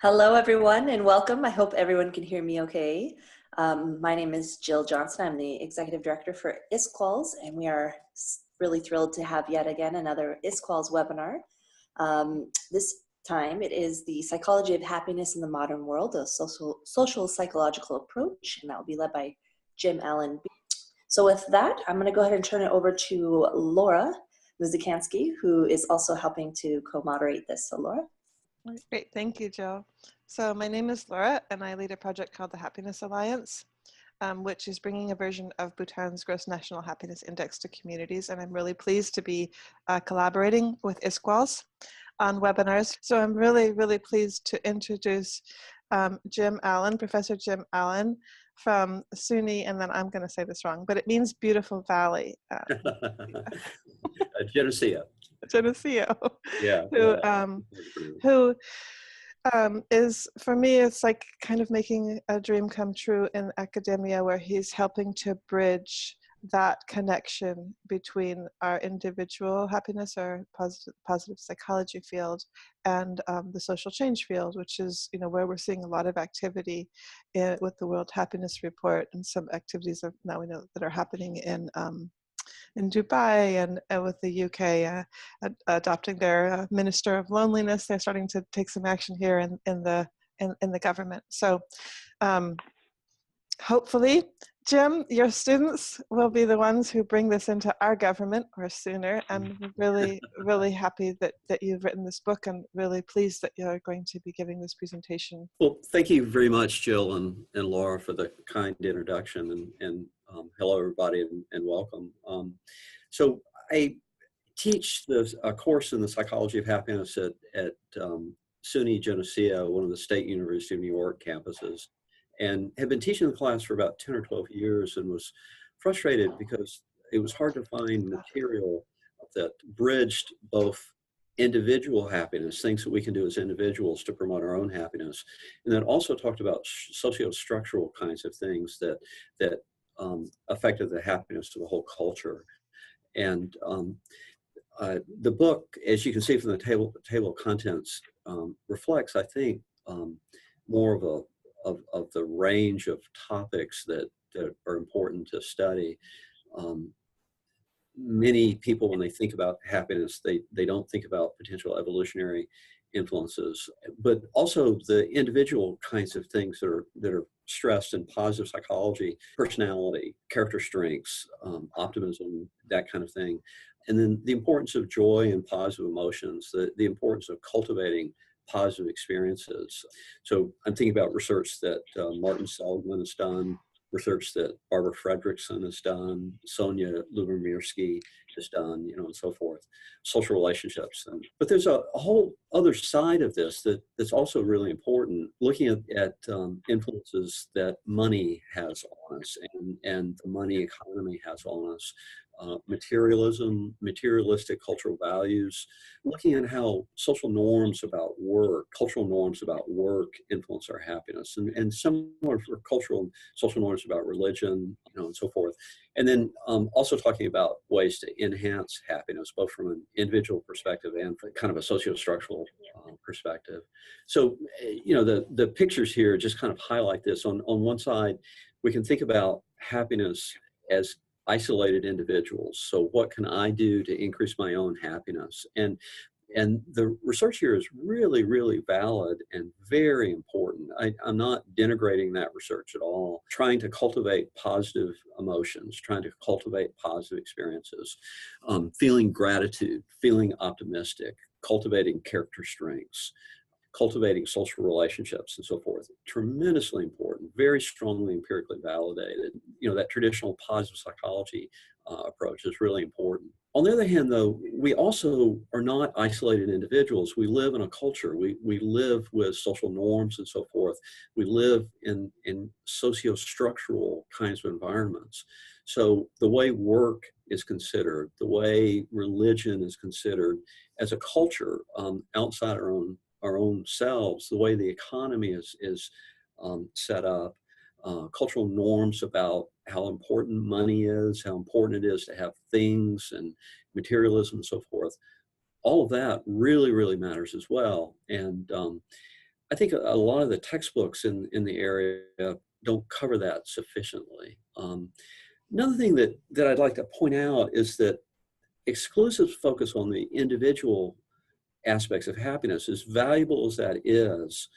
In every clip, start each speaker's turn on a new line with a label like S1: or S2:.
S1: Hello, everyone, and welcome. I hope everyone can hear me okay. My name is Jill Johnson. I'm the Executive Director for ISQOLS, and we are really thrilled to have yet again another ISQOLS webinar. This time it is the Psychology of Happiness in the Modern World, a social psychological approach, and that will be led by Jim Allen. So with that, I'm going to go ahead and turn it over to Laura Musikanski, who is also helping to co-moderate this. So Laura.
S2: Great, thank you, Jill. So my name is Laura, and I lead a project called the Happiness Alliance, which is bringing a version of Bhutan's Gross National Happiness Index to communities. And I'm really pleased to be collaborating with ISQOLS on webinars. So I'm really pleased to introduce Jim Allen, Professor Jim Allen from SUNY, and then I'm going to say this wrong, but it means Beautiful Valley.
S3: Geneseo.
S2: Geneseo.
S3: Yeah.
S2: Who is, for me, it's like kind of making a dream come true in academia, where he's helping to bridge that connection between our individual happiness, our positive psychology field, and the social change field, which is, where we're seeing a lot of activity with the World Happiness Report, and some activities now we know that are happening in Dubai and with the UK adopting their Minister of Loneliness. They're starting to take some action here in the government. So hopefully, Jim, your students will be the ones who bring this into our government or sooner. I'm really happy that you've written this book, and really pleased that you're going to be giving this presentation.
S3: Well, thank you very much, Jill and Laura, for the kind introduction, and hello, everybody, and welcome. So I teach a course in the psychology of happiness at SUNY Geneseo, one of the State University of New York campuses, and have been teaching the class for about 10 or 12 years, and was frustrated because it was hard to find material that bridged both individual happiness, things that we can do as individuals to promote our own happiness, and then also talked about socio-structural kinds of things that affected the happiness of the whole culture. And the book, as you can see from the table of contents, reflects, I think, more of the range of topics that are important to study. Many people, when they think about happiness, they don't think about potential evolutionary influences, but also the individual kinds of things that are stressed in positive psychology: personality, character strengths, optimism, that kind of thing. And then the importance of joy and positive emotions, the importance of cultivating positive experiences. So I'm thinking about research that Martin Seligman has done, research that Barbara Fredrickson has done, Sonia Lubomirsky has done, and so forth, social relationships. But there's a whole other side of this that's also really important, looking at influences that money has on us, and the money economy has on us. Materialism, materialistic cultural values, looking at how social norms about work, cultural norms about work influence our happiness, and similar for cultural and social norms about religion, and so forth. And then also talking about ways to enhance happiness, both from an individual perspective and from kind of a socio-structural perspective. So, the pictures here just kind of highlight this. On one side, we can think about happiness as isolated individuals. So what can I do to increase my own happiness? And the research here is really valid and very important. I'm not denigrating that research at all. Trying to cultivate positive emotions, trying to cultivate positive experiences, feeling gratitude, feeling optimistic, cultivating character strengths, cultivating social relationships, and so forth. Tremendously important, very strongly empirically validated. That traditional positive psychology approach is really important. On the other hand, though, we also are not isolated individuals. We live in a culture. We live with social norms and so forth. We live in socio-structural kinds of environments. So the way work is considered, the way religion is considered as a culture outside our own selves, the way the economy is set up, cultural norms about how important money is, how important it is to have things, and materialism and so forth. All of that really matters as well. And I think a lot of the textbooks in the area don't cover that sufficiently. Another thing that I'd like to point out is that exclusive focus on the individual aspects of happiness, as valuable as that is,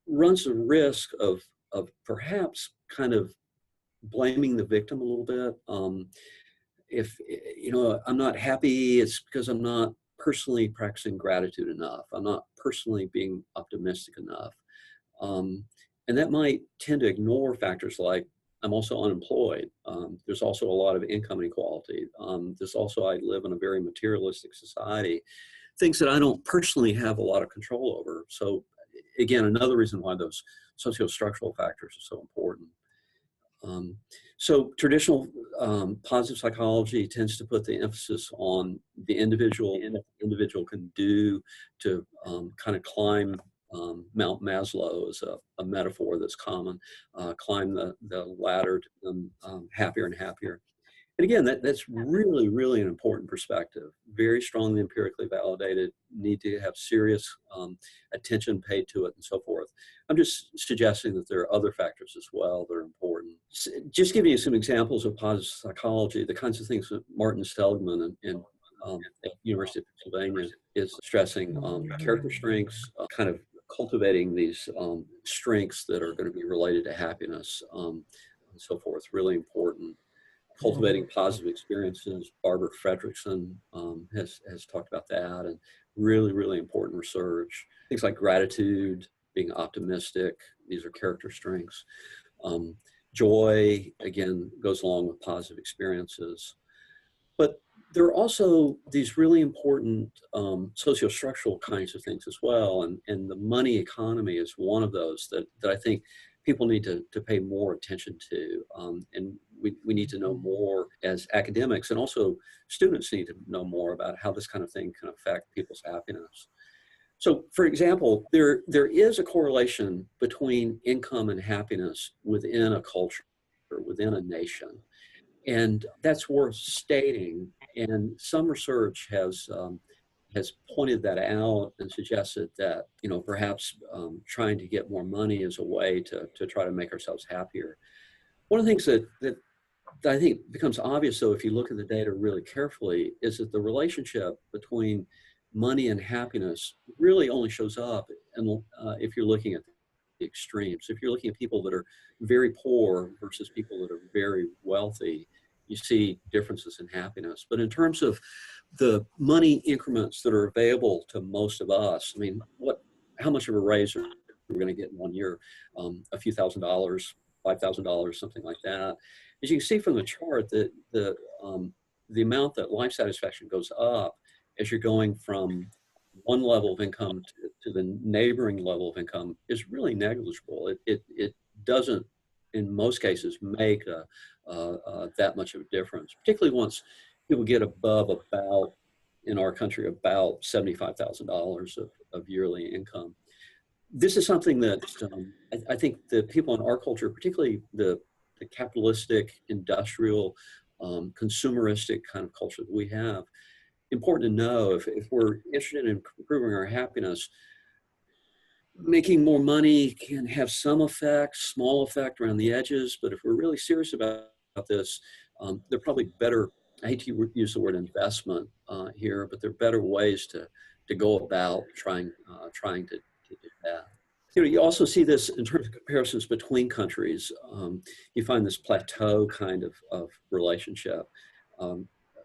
S3: runs the risk of perhaps kind of blaming the victim a little bit. If, you know, I'm not happy, it's because I'm not personally practicing gratitude enough. I'm not personally being optimistic enough. And that might tend to ignore factors like I'm also unemployed. There's also a lot of income inequality. There's also, I live in a very materialistic society, things that I don't personally have a lot of control over. So again, another reason why those socio-structural factors are so important. So traditional positive psychology tends to put the emphasis on the individual and what the individual can do to kind of climb Mount Maslow is a metaphor that's common, climb the ladder to become happier and happier. And again, that's really, really an important perspective, very strongly empirically validated, need to have serious attention paid to it and so forth. I'm just suggesting that there are other factors as well that are important. Just giving you some examples of positive psychology, the kinds of things that Martin Seligman at University of Pennsylvania is stressing, character strengths, kind of cultivating these strengths that are going to be related to happiness and so forth, really important. Cultivating positive experiences. Barbara Fredrickson has talked about that, and really, really important research. Things like gratitude, being optimistic, these are character strengths. Joy, again, goes along with positive experiences. But there are also these really important socio-structural kinds of things as well, and the money economy is one of those that I think people need to pay more attention to, and we need to know more as academics, and also students need to know more about how this kind of thing can affect people's happiness. So, for example, there is a correlation between income and happiness within a culture or within a nation, and that's worth stating. And some research has pointed that out and suggested that, you know, perhaps trying to get more money is a way to try to make ourselves happier. One of the things that I think becomes obvious, though, if you look at the data really carefully, is that the relationship between money and happiness really only shows up and if you're looking at the extremes. If you're looking at people that are very poor versus people that are very wealthy, you see differences in happiness. But in terms of the money increments that are available to most of us, I mean, how much of a raise are we going to get in 1 year? A few $1,000s, $5,000, something like that. As you can see from the chart, that the amount that life satisfaction goes up as you're going from one level of income to the neighboring level of income is really negligible. It doesn't, in most cases, make that much of a difference, particularly once people get above about, in our country, about $75,000 of yearly income. This is something that I think the people in our culture, particularly the capitalistic, industrial, consumeristic kind of culture that we have, important to know if we're interested in improving our happiness, making more money can have some effect, small effect around the edges, but if we're really serious about this, there are probably better, I hate to use the word investment here, but there are better ways to go about trying to do that. You know, you also see this in terms of comparisons between countries. You find this plateau kind of relationship.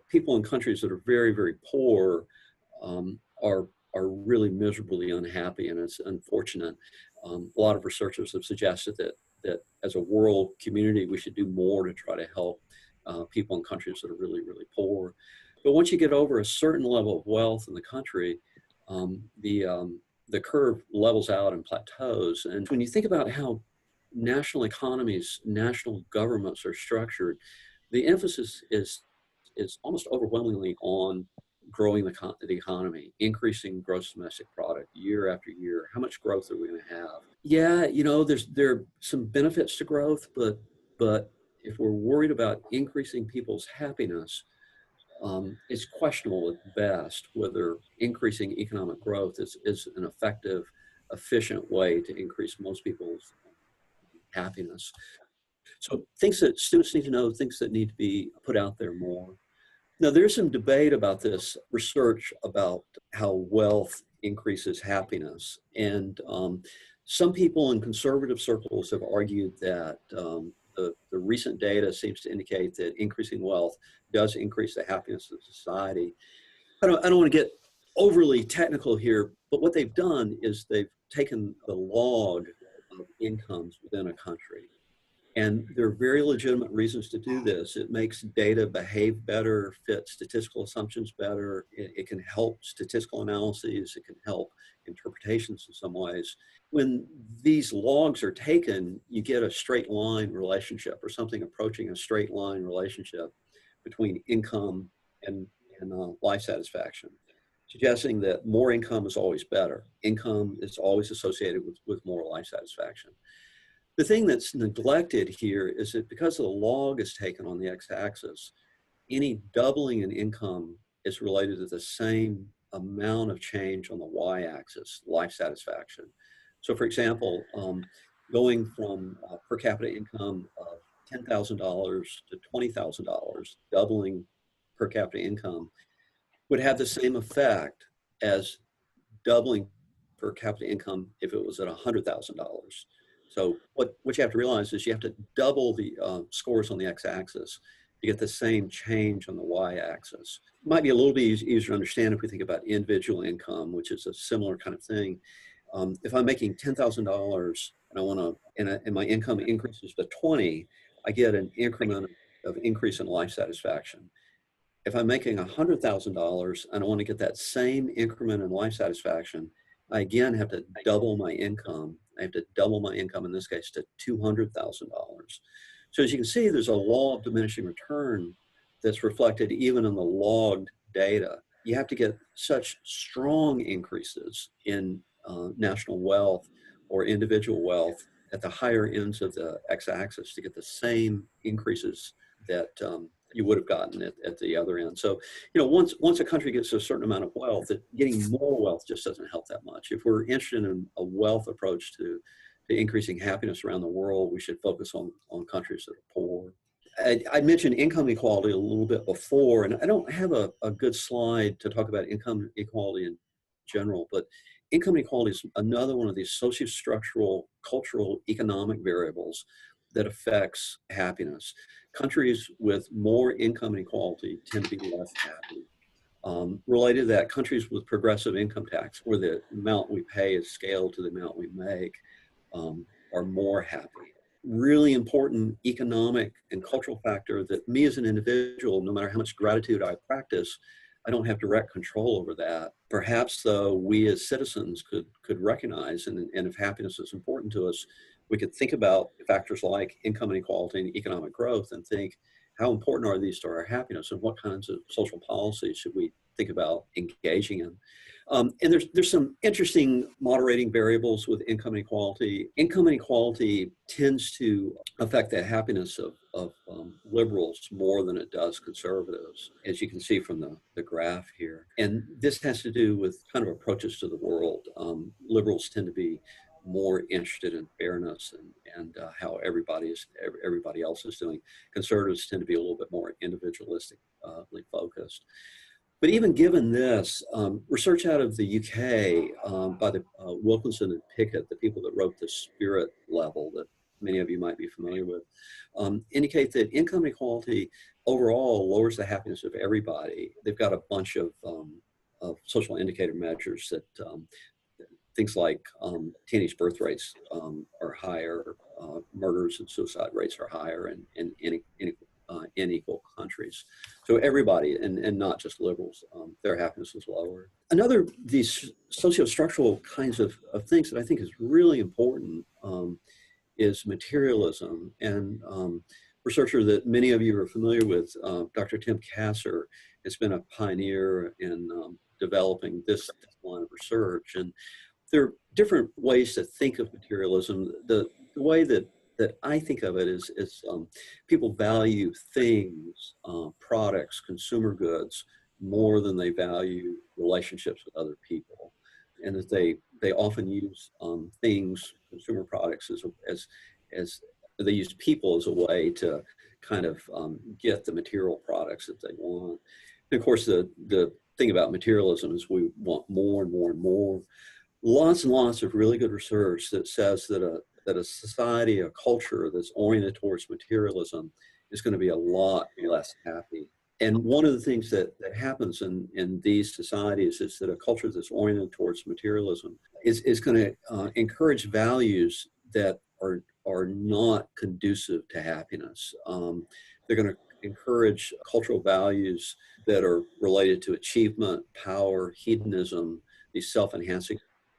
S3: People in countries that are very, very poor are really miserably unhappy, and it's unfortunate. A lot of researchers have suggested that as a world community, we should do more to try to help people in countries that are really, really poor. But once you get over a certain level of wealth in the country, the curve levels out and plateaus. And when you think about how national economies, national governments are structured, the emphasis is almost overwhelmingly on growing the economy, increasing gross domestic product year after year. How much growth are we going to have? Yeah, you know, there are some benefits to growth, but if we're worried about increasing people's happiness, it's questionable at best whether increasing economic growth is an effective efficient way to increase most people's happiness. So things that students need to know, things that need to be put out there more. Now, there's some debate about this research about how wealth increases happiness. And some people in conservative circles have argued that the recent data seems to indicate that increasing wealth does increase the happiness of society. I don't want to get overly technical here, but what they've done is they've taken the log of incomes within a country. And there are very legitimate reasons to do this. It makes data behave better, fit statistical assumptions better. It can help statistical analyses. It can help interpretations in some ways. When these logs are taken, you get a straight line relationship or something approaching a straight line relationship between income and life satisfaction, suggesting that more income is always better. Income is always associated with more life satisfaction. The thing that's neglected here is that because the log is taken on the x-axis, any doubling in income is related to the same amount of change on the y-axis, life satisfaction. So for example, going from per capita income of $10,000 to $20,000, doubling per capita income, would have the same effect as doubling per capita income if it was at $100,000. So what you have to realize is you have to double the scores on the x-axis to get the same change on the y-axis. It might be a little bit easier to understand if we think about individual income, which is a similar kind of thing. If I'm making $10,000 and I want to, and my income increases to 20, I get an increment of increase in life satisfaction. If I'm making $100,000 and I want to get that same increment in life satisfaction, I again have to double my income. I have to double my income, in this case, to $200,000. So as you can see, there's a law of diminishing return that's reflected even in the logged data. You have to get such strong increases in national wealth or individual wealth at the higher ends of the x-axis to get the same increases that you would have gotten at the other end. So, you know, once a country gets to a certain amount of wealth, that getting more wealth just doesn't help that much. If we're interested in a wealth approach to increasing happiness around the world, we should focus on countries that are poor. I mentioned income equality a little bit before, and I don't have a good slide to talk about income equality in general, but income inequality is another one of these sociostructural, cultural, economic variables that affects happiness. Countries with more income inequality tend to be less happy. Related to that, countries with progressive income tax, where the amount we pay is scaled to the amount we make, are more happy. Really important economic and cultural factor that me as an individual, no matter how much gratitude I practice, I don't have direct control over that. Perhaps, though, we as citizens could recognize, and if happiness is important to us, we could think about factors like income inequality and economic growth and think, how important are these to our happiness, and what kinds of social policies should we think about engaging in? And there's some interesting moderating variables with income inequality. Income inequality tends to affect the happiness of liberals more than it does conservatives, as you can see from the graph here. And this has to do with kind of approaches to the world. Liberals tend to be more interested in fairness and how everybody else is doing. Conservatives tend to be a little bit more individualistically focused. But even given this, research out of the UK by the Wilkinson and Pickett, the people that wrote the Spirit Level that many of you might be familiar with, indicate that income inequality overall lowers the happiness of everybody. They've got a bunch of social indicator measures that things like teenage birth rates are higher, murders and suicide rates are higher in unequal countries. So everybody, and not just liberals, their happiness is lower. Another, these sociostructural kinds of things that I think is really important is materialism. And researcher that many of you are familiar with, Dr. Tim Kasser, has been a pioneer in developing this line of research. And there are different ways to think of materialism. The way that I think of it is people value things, products, consumer goods more than they value relationships with other people, and that they they often use things, consumer products, as they use people as a way to kind of get the material products that they want. And of course, the thing about materialism is we want more and more and more. Lots and lots of really good research that says that a society, a culture that's oriented towards materialism is going to be a lot less happy. And one of the things that happens in these societies is that a culture that's oriented towards materialism is going to encourage values that are not conducive to happiness. They're going to encourage cultural values that are related to achievement, power, hedonism, these self-enhancing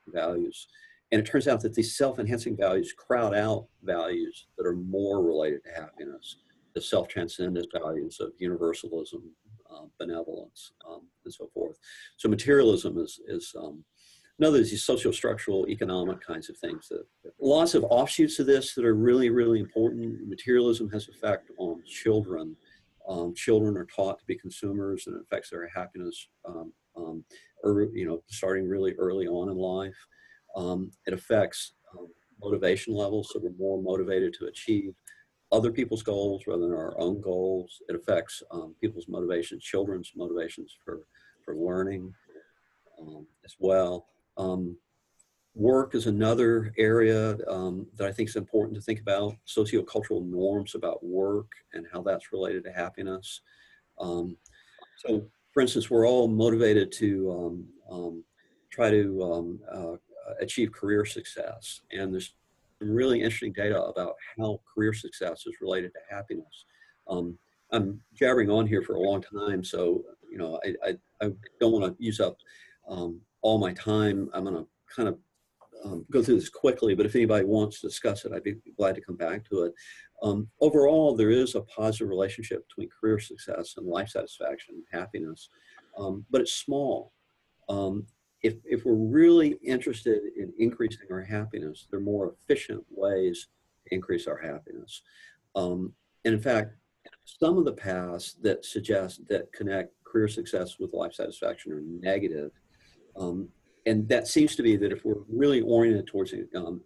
S3: values. And it turns out that these self-enhancing values crowd out values that are more related to happiness, the self-transcendent values of universalism, benevolence, and so forth. So materialism is another of these socio-structural, economic kinds of things. Lots of offshoots of this that are really, really important. Materialism has effect on children. Children are taught to be consumers, and it affects their happiness, starting really early on in life. It affects motivation levels, so we're more motivated to achieve other people's goals rather than our own goals. It affects people's motivations, children's motivations for learning as well. Work is another area that I think is important to think about. Sociocultural norms about work and how that's related to happiness. So, for instance, we're all motivated to try to achieve career success. And there's some really interesting data about how career success is related to happiness. I'm jabbering on here for a long time, so I don't want to use up all my time. I'm going to kind of go through this quickly, but if anybody wants to discuss it, I'd be glad to come back to it. Overall, there is a positive relationship between career success and life satisfaction and happiness, but it's small. If we're really interested in increasing our happiness, there are more efficient ways to increase our happiness. And in fact, some of the paths that suggest that connect career success with life satisfaction are negative. And that seems to be that if we're really oriented towards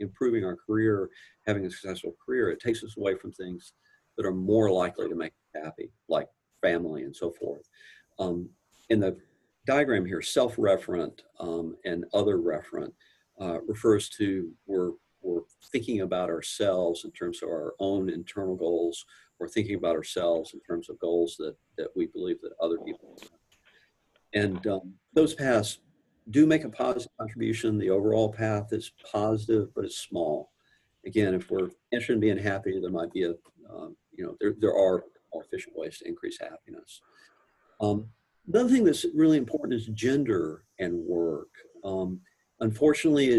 S3: improving our career, having a successful career, it takes us away from things that are more likely to make us happy, like family and so forth. In the diagram here, self-referent and other referent refers to we're thinking about ourselves in terms of our own internal goals, or thinking about ourselves in terms of goals that we believe that other people have. And those paths do make a positive contribution. The overall path is positive, but it's small. Again, if we're interested in being happy, there might be there are more efficient ways to increase happiness. Another thing that's really important is gender and work. Unfortunately,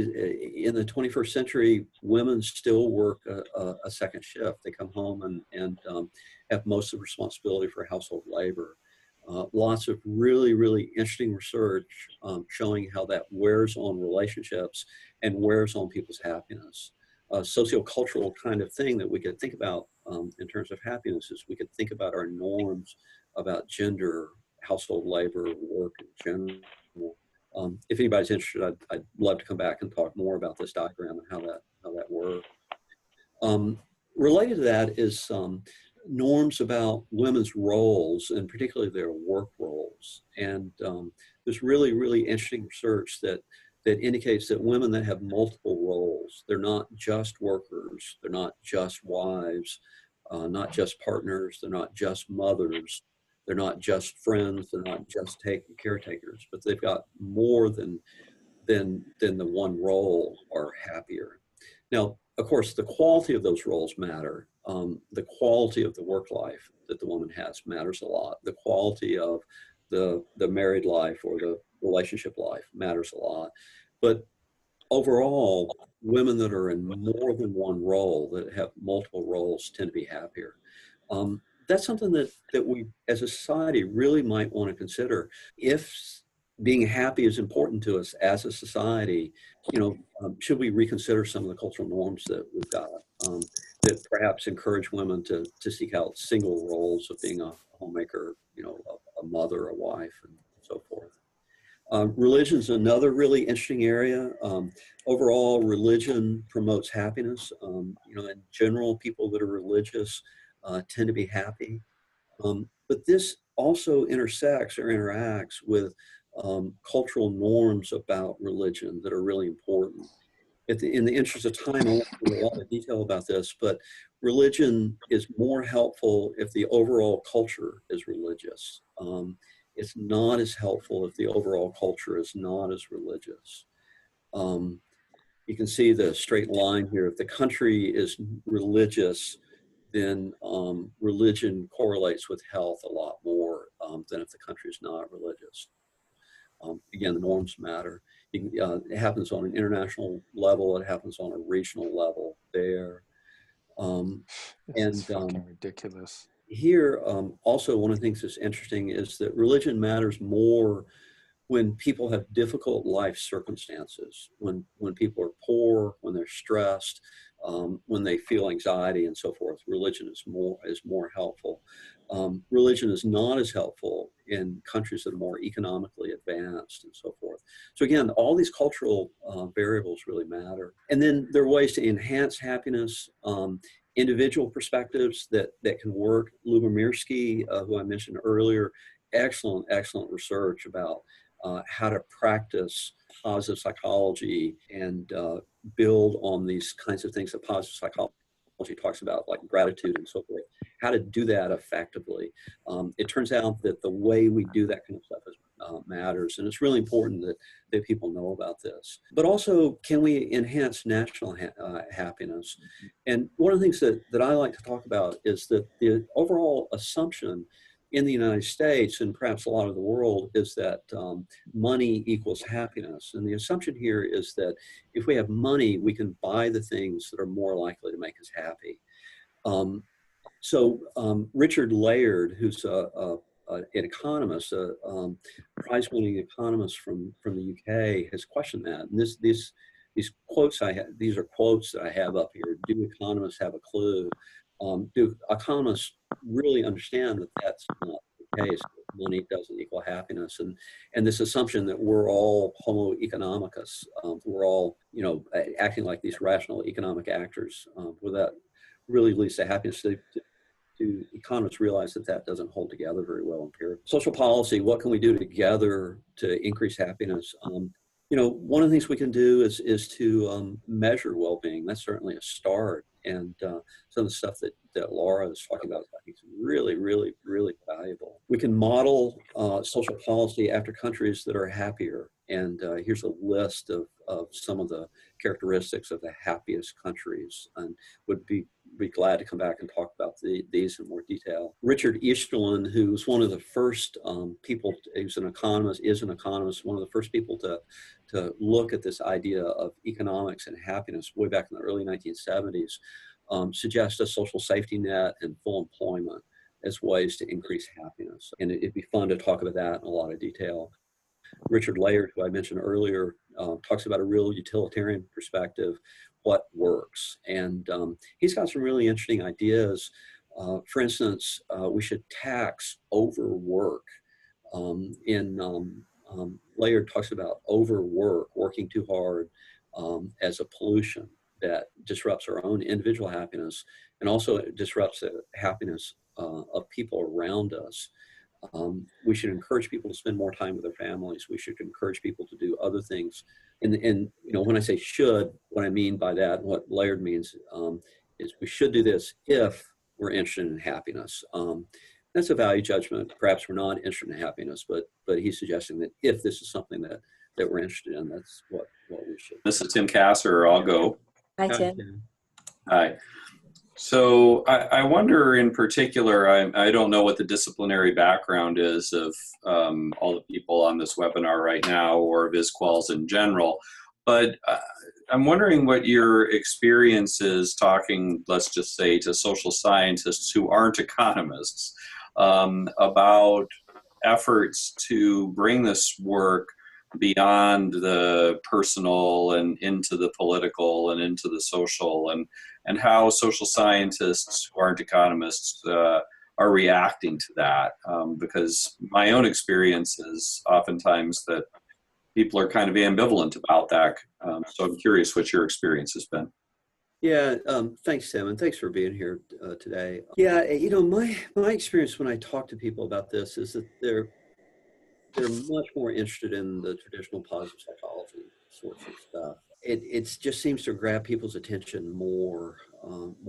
S3: in the 21st century, women still work a second shift. They come home and have most of the responsibility for household labor. Lots of really, really interesting research showing how that wears on relationships and wears on people's happiness. A sociocultural kind of thing that we could think about in terms of happiness is we could think about our norms about gender, household labor, work in general. If anybody's interested, I'd love to come back and talk more about this diagram and how that works. Related to that is norms about women's roles, and particularly their work roles. And there's really, really interesting research that indicates that women that have multiple roles, they're not just workers, they're not just wives, not just partners, they're not just mothers, they're not just friends, they're not just caretakers, but they've got more than the one role, are happier. Now, of course, the quality of those roles matter. The quality of the work life that the woman has matters a lot. The quality of the married life or the relationship life matters a lot. But overall, women that are in more than one role, that have multiple roles, tend to be happier. That's something that we as a society really might want to consider. If being happy is important to us as a society, should we reconsider some of the cultural norms that we've got that perhaps encourage women to seek out single roles of being a homemaker, a mother, a wife, and so forth. Religion is another really interesting area. Overall, religion promotes happiness. In general, people that are religious tend to be happy. But this also intersects or interacts with cultural norms about religion that are really important. In the interest of time, I won't go into a lot of detail about this, but religion is more helpful if the overall culture is religious. It's not as helpful if the overall culture is not as religious. You can see the straight line here. If the country is religious, then religion correlates with health a lot more than if the country is not religious. Again, the norms matter. It happens on an international level. It happens on a regional level there.
S4: It's fucking ridiculous.
S3: Here, also one of the things that's interesting is that religion matters more when people have difficult life circumstances, when people are poor, when they're stressed, when they feel anxiety and so forth. Religion is more helpful. Religion is not as helpful in countries that are more economically advanced and so forth. So again, all these cultural variables really matter. And then there are ways to enhance happiness. Individual perspectives that can work. Musikanski, who I mentioned earlier, excellent research about how to practice positive psychology and build on these kinds of things that positive psychology talks about, like gratitude and so forth, how to do that effectively. It turns out that the way we do that kind of stuff matters, and it's really important that people know about this. But also, can we enhance national happiness? And one of the things that I like to talk about is that the overall assumption in the United States, and perhaps a lot of the world, is that money equals happiness. And the assumption here is that if we have money, we can buy the things that are more likely to make us happy. So Richard Layard, who's an economist, a prize-winning economist from the UK, has questioned that. And these quotes these are quotes that I have up here. Do economists have a clue? Do economists really understand that that's not the case? Money doesn't equal happiness, and this assumption that we're all homo economicus, we're all acting like these rational economic actors, without really leads to happiness. Do economists realize that doesn't hold together very well empirically? Social policy, what can we do together to increase happiness? One of the things we can do is to measure well-being. That's certainly a start. And some of the stuff that Laura is talking about, I think, is really, really, really valuable. We can model social policy after countries that are happier. And here's a list of some of the characteristics of the happiest countries, and would be glad to come back and talk about these in more detail. Richard Easterlin, who's one of the first people, is an economist, one of the first people to look at this idea of economics and happiness way back in the early 1970s, suggests a social safety net and full employment as ways to increase happiness. And it'd be fun to talk about that in a lot of detail. Richard Layard, who I mentioned earlier, talks about a real utilitarian perspective, what works. And he's got some really interesting ideas. For instance, we should tax overwork. Layard talks about overwork, working too hard, as a pollution that disrupts our own individual happiness, and also disrupts the happiness of people around us. We should encourage people to spend more time with their families. We should encourage people to do other things. And when I say should, what I mean by that, what Layard means, is we should do this if we're interested in happiness. That's a value judgment. Perhaps we're not interested in happiness, but he's suggesting that if this is something that we're interested in, that's what we should.
S5: This is Tim Kasser. I'll go.
S1: Hi, Tim.
S5: Hi. So I wonder in particular, I don't know what the disciplinary background is of all the people on this webinar right now, or of ISQOLS in general, but I'm wondering what your experience is talking, let's just say, to social scientists who aren't economists, about efforts to bring this work beyond the personal and into the political and into the social, and how social scientists who aren't economists are reacting to that. Because my own experience is oftentimes that people are kind of ambivalent about that. So I'm curious what your experience has been.
S3: Yeah, thanks, Tim, and thanks for being here today. Yeah, my experience when I talk to people about this is that they're much more interested in the traditional positive psychology sorts of stuff. It just seems to grab people's attention more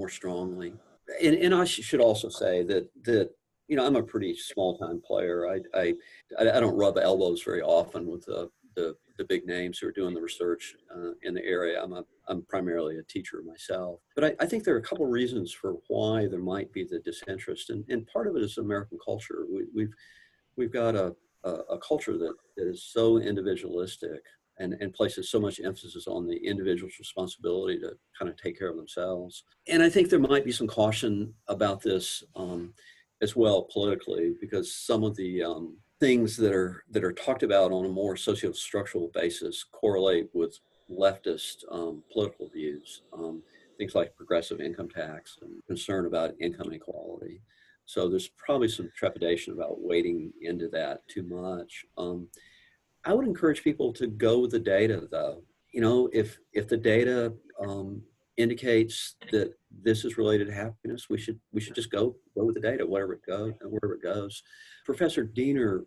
S3: strongly. And I should also say that I'm a pretty small time player. I don't rub elbows very often with the big names who are doing the research in the area. I'm primarily a teacher myself, but I think there are a couple of reasons for why there might be the disinterest, and part of it is American culture. We've got a culture that is so individualistic and places so much emphasis on the individual's responsibility to kind of take care of themselves. And I think there might be some caution about this as well politically, because some of the things that are talked about on a more socio-structural basis correlate with leftist political views. Things like progressive income tax and concern about income inequality. So there's probably some trepidation about wading into that too much. I would encourage people to go with the data, though. If the data indicates that this is related to happiness, we should just go with the data, wherever it goes. Professor Diener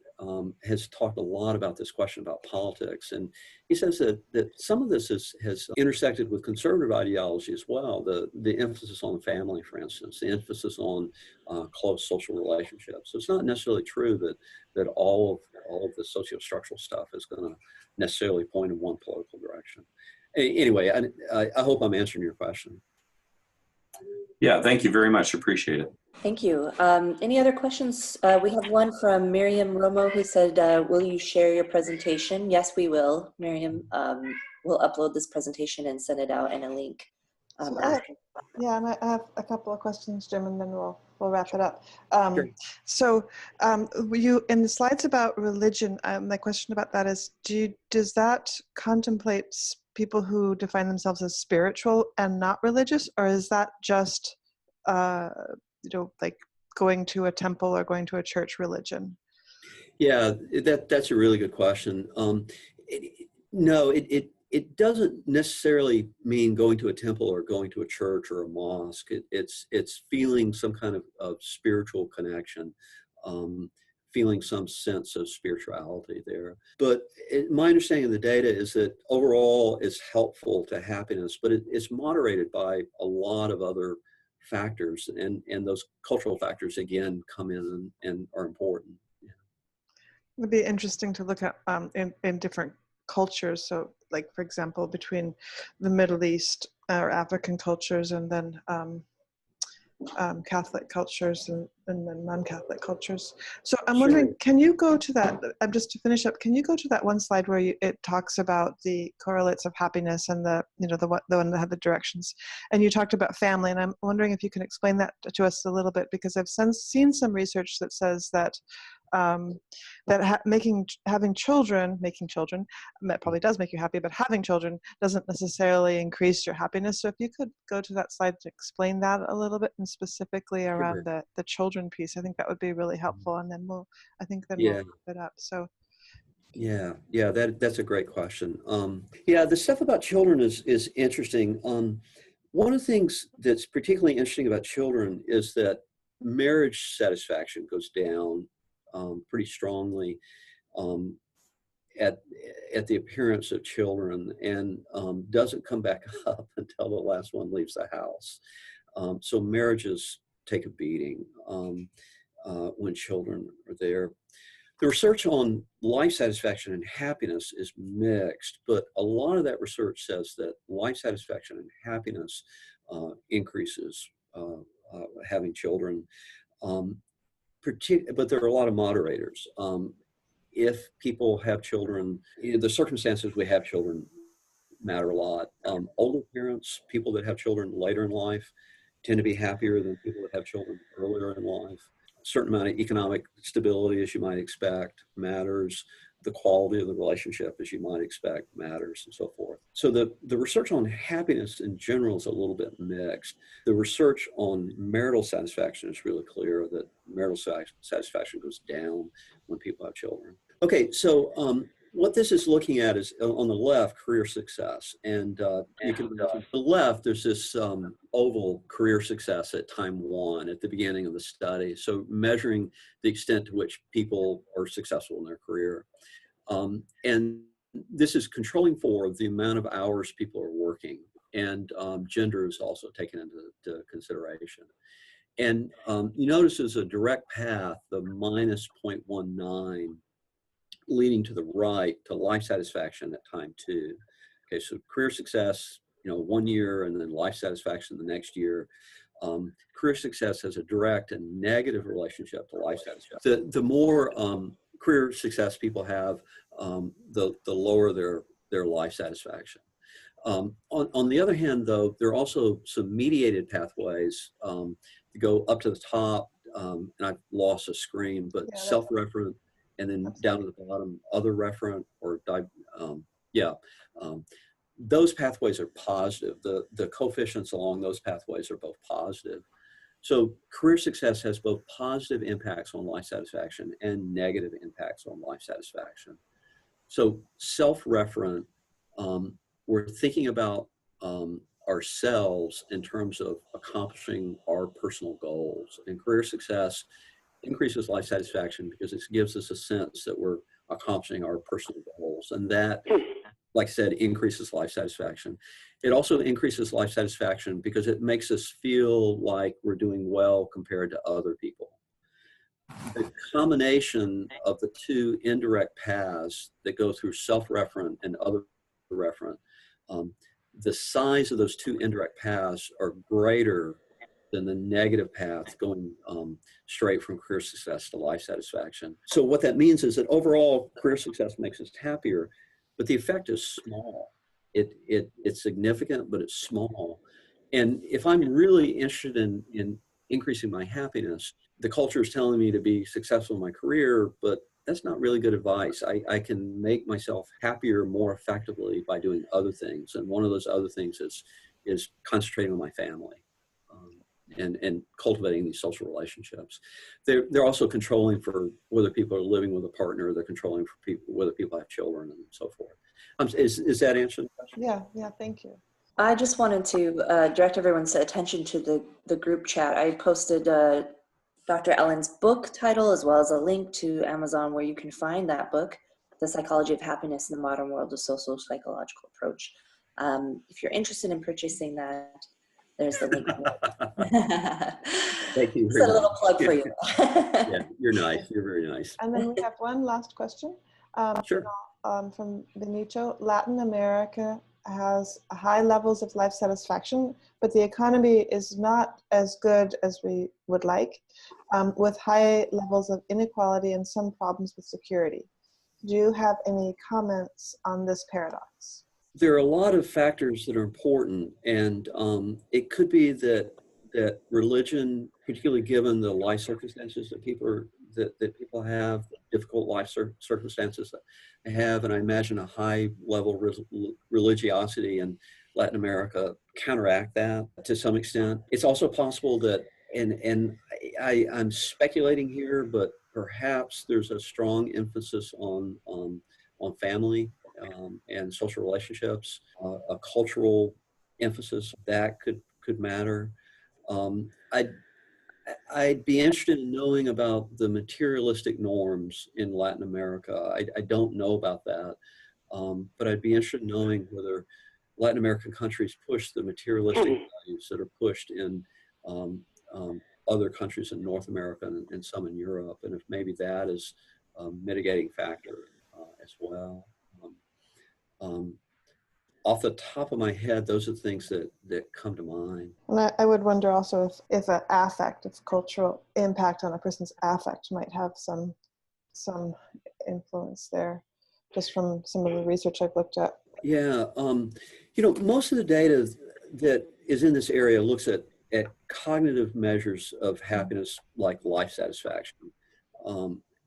S3: has talked a lot about this question about politics, and he says that some of this has intersected with conservative ideology as well. The emphasis on the family, for instance, the emphasis on close social relationships. So it's not necessarily true that all of the socio-structural stuff is going to necessarily point in one political direction. Anyway, I hope I'm answering your question.
S5: Yeah, thank you very much. Appreciate it.
S1: Thank you. Any other questions? We have one from Miriam Romo who said, will you share your presentation? Yes, we will. Miriam, we'll upload this presentation and send it out in a link.
S2: I have a couple of questions, Jim, and then we'll wrap it up.
S3: Sure.
S2: So you, in the slides about religion, my question about that is, does that contemplate people who define themselves as spiritual and not religious, or is that just like going to a temple or going to a church religion?
S3: Yeah, that's a really good question. No, it doesn't necessarily mean going to a temple or going to a church or a mosque. It's feeling some kind of spiritual connection, feeling some sense of spirituality there. But my understanding of the data is that overall it's helpful to happiness, but it's moderated by a lot of other factors, and those cultural factors again come in and are important. Yeah.
S2: It would be interesting to look at in different cultures. So like, for example, between the Middle East or African cultures and then Catholic cultures and then non-Catholic cultures. So I'm wondering, can you go to that, just to finish up, can you go to that one slide where it talks about the correlates of happiness and the one that had the directions, and you talked about family, and I'm wondering if you can explain that to us a little bit, because I've seen some research that says that having children, that probably does make you happy, but having children doesn't necessarily increase your happiness. So if you could go to that slide to explain that a little bit, and specifically around the children piece, I think that would be really helpful. And then we'll wrap it up. So
S3: yeah, that's a great question. The stuff about children is interesting. One of the things that's particularly interesting about children is that marriage satisfaction goes down pretty strongly at the appearance of children, and doesn't come back up until the last one leaves the house. So marriages take a beating when children are there. The research on life satisfaction and happiness is mixed, but a lot of that research says that life satisfaction and happiness increases having children. But there are a lot of moderators. If people have children, the circumstances we have children matter a lot. Older parents, people that have children later in life, tend to be happier than people that have children earlier in life. A certain amount of economic stability, as you might expect, matters. The quality of the relationship, as you might expect, matters, and so forth. So the research on happiness in general is a little bit mixed. The research on marital satisfaction is really clear that marital satisfaction goes down when people have children. Okay, so what this is looking at is on the left, career success. And you can, on the left, there's this oval career success at time 1 at the beginning of the study. So measuring the extent to which people are successful in their career. And this is controlling for the amount of hours people are working. And gender is also taken into consideration. And you notice there's a direct path, the minus 0.19, leading to the right to life satisfaction at time 2. Okay, so career success, 1 year, and then life satisfaction the next year. Career success has a direct and negative relationship to life satisfaction. The more career success people have, the lower their life satisfaction. On the other hand, though, there are also some mediated pathways to go up to the top, and I've lost a screen, but yeah, self-referent, and then down to the bottom, other referent, or those pathways are positive. The coefficients along those pathways are both positive. So career success has both positive impacts on life satisfaction and negative impacts on life satisfaction. So self-referent, we're thinking about ourselves in terms of accomplishing our personal goals. And career success increases life satisfaction because it gives us a sense that we're accomplishing our personal goals. And that, like I said, increases life satisfaction. It also increases life satisfaction because it makes us feel like we're doing well compared to other people. The combination of the two indirect paths that go through self-referent and other referent, the size of those two indirect paths are greater than the negative path going straight from career success to life satisfaction. So what that means is that overall career success makes us happier, but the effect is small. It's significant, but it's small. And if I'm really interested in increasing my happiness, the culture is telling me to be successful in my career, but that's not really good advice. I can make myself happier more effectively by doing other things. And one of those other things is concentrating on my family and cultivating these social relationships. They're also controlling for whether people are living with a partner, they're controlling for whether people have children and so forth. Is that answering the question?
S2: Yeah, thank you.
S1: I just wanted to direct everyone's attention to the group chat. I posted Dr. Ellen's book title, as well as a link to Amazon where you can find that book, The Psychology of Happiness in the Modern World, a Social Psychological Approach. If you're interested in purchasing that, there's the link.
S3: Thank you.
S1: Just a little plug for you.
S3: Yeah, you're nice. You're very nice.
S2: And then we have one last question.
S3: Sure.
S2: From Benito. Latin America has high levels of life satisfaction, but the economy is not as good as we would like, with high levels of inequality and some problems with security. Do you have any comments on this paradox?
S3: There are a lot of factors that are important, and it could be that religion, particularly given the life circumstances that people have, difficult life circumstances that they have, and I imagine a high level religiosity in Latin America counteract that to some extent. It's also possible that, and I'm speculating here, but perhaps there's a strong emphasis on family and social relationships, a cultural emphasis that could matter. I'd be interested in knowing about the materialistic norms in Latin America. I don't know about that, but I'd be interested in knowing whether Latin American countries push the materialistic values that are pushed in other countries in North America and some in Europe, and if maybe that is a mitigating factor as well. Off the top of my head, those are the things that come to mind.
S2: And I would wonder also if an affect, if cultural impact on a person's affect might have some influence there, just from some of the research I've looked at.
S3: Yeah, most of the data that is in this area looks at cognitive measures of happiness, like life satisfaction,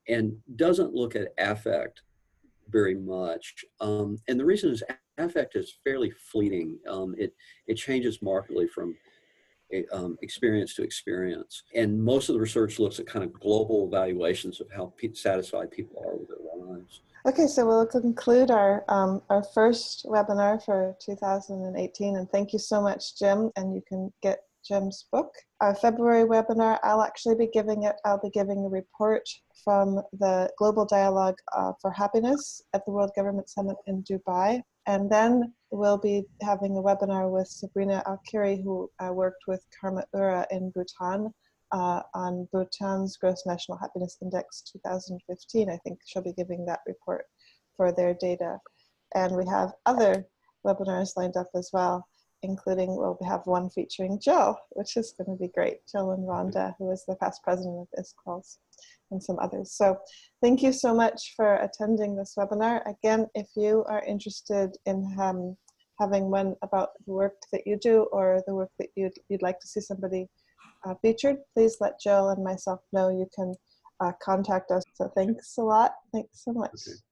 S3: and doesn't look at affect very much. And the reason is affect is fairly fleeting. It changes markedly from experience to experience. And most of the research looks at kind of global evaluations of how satisfied people are with their lives.
S2: Okay, so we'll conclude our first webinar for 2018, and thank you so much, Jim. And you can get Jim's book. Our February webinar, I'll be giving a report from the Global Dialogue for Happiness at the World Government Summit in Dubai. And then we'll be having a webinar with Sabrina Alkiri, who worked with Karma Ura in Bhutan on Bhutan's Gross National Happiness Index 2015. I think she'll be giving that report for their data. And we have other webinars lined up as well, including we'll have one featuring Jill, which is going to be great. Jill and Rhonda, who is the past president of ISQOLS, and some others. So thank you so much for attending this webinar. Again, if you are interested in having one about the work that you do or the work that you'd like to see somebody featured, please let Jill and myself know. You can contact us. So thanks a lot. Thanks so much,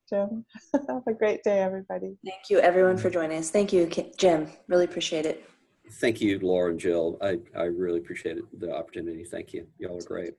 S2: Jim. Have a great day, everybody.
S1: Thank you, everyone, for joining us. Thank you, Jim. Really appreciate it.
S3: Thank you, Laura and Jill. I really appreciate it, the opportunity. Thank you. Y'all are great.